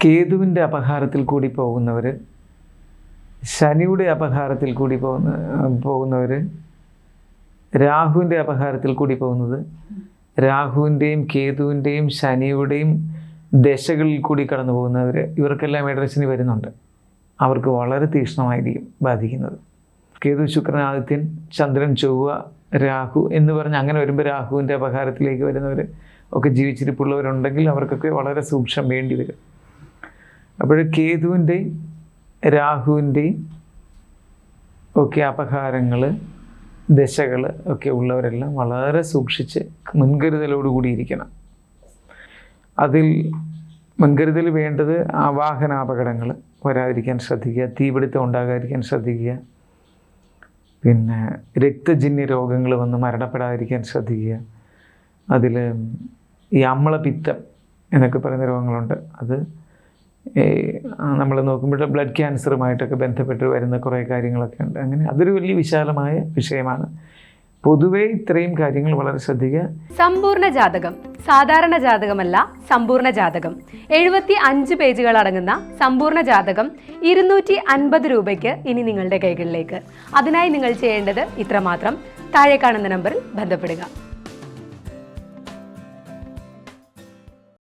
കേതുവിൻ്റെ അപഹാരത്തിൽ കൂടി പോകുന്നവർ, ശനിയുടെ അപഹാരത്തിൽ കൂടി പോകുന്നവർ, രാഹുവിൻ്റെ അപഹാരത്തിൽ കൂടി പോകുന്നത്, രാഹുവിൻ്റെയും കേതുവിൻ്റെയും ശനിയുടെയും ദശകളിൽ കൂടി കടന്നു പോകുന്നവർ, ഇവർക്കെല്ലാം ഏഴരശനി വരുന്നുണ്ട്. അവർക്ക് വളരെ തീക്ഷ്ണമായിരിക്കും ബാധിക്കുന്നത്. കേതു, ശുക്രൻ, ആദിത്യൻ, ചന്ദ്രൻ, ചൊവ്വ, രാഹു എന്ന് പറഞ്ഞ് അങ്ങനെ വരുമ്പോൾ രാഹുവിൻ്റെ അപഹാരത്തിലേക്ക് വരുന്നവർ ഒക്കെ ജീവിച്ചിരിപ്പുള്ളവരുണ്ടെങ്കിൽ അവർക്കൊക്കെ വളരെ സൂക്ഷ്മം വേണ്ടി വരും. അപ്പോൾ കേതുവിൻ്റെയും രാഹുവിൻ്റെയും ഒക്കെ അപഹാരങ്ങൾ, ദശകൾ ഒക്കെ ഉള്ളവരെല്ലാം വളരെ സൂക്ഷിച്ച് മുൻകരുതലോടുകൂടിയിരിക്കണം. അതിൽ മുൻകരുതൽ വേണ്ടത് വാഹനാപകടങ്ങൾ വരാതിരിക്കാൻ ശ്രദ്ധിക്കുക, തീപിടുത്തം ഉണ്ടാകാതിരിക്കാൻ ശ്രദ്ധിക്കുക, പിന്നെ രക്തജന്യ രോഗങ്ങൾ വന്ന് മരണപ്പെടാതിരിക്കാൻ ശ്രദ്ധിക്കുക. അതിൽ ഈ അമ്ലപിത്തം എന്നൊക്കെ പറയുന്ന രോഗങ്ങളുണ്ട്. അത് നമ്മൾ നോക്കുമ്പോൾ ബ്ലഡ് ക്യാൻസറുമായിട്ടൊക്കെ ബന്ധപ്പെട്ട് വരുന്ന കുറേ കാര്യങ്ങളൊക്കെ ഉണ്ട്. അങ്ങനെ അതൊരു വലിയ വിശാലമായ വിഷയമാണ്. പൊതുവേ ഇത്രയും കാര്യങ്ങൾ വളരെ ശ്രദ്ധിക്കുക. സമ്പൂർണ്ണ ജാതകം സാധാരണ ജാതകമല്ല, സമ്പൂർണ്ണ ജാതകം 75 പേജുകൾ അടങ്ങുന്ന സമ്പൂർണ്ണ ജാതകം 250 രൂപയ്ക്ക് ഇനി നിങ്ങളുടെ കൈകളിലേക്ക്. അതിനായി നിങ്ങൾ ചെയ്യേണ്ടത് ഇത്രമാത്രം: താഴെ കാണുന്ന നമ്പറിൽ ബന്ധപ്പെടുക.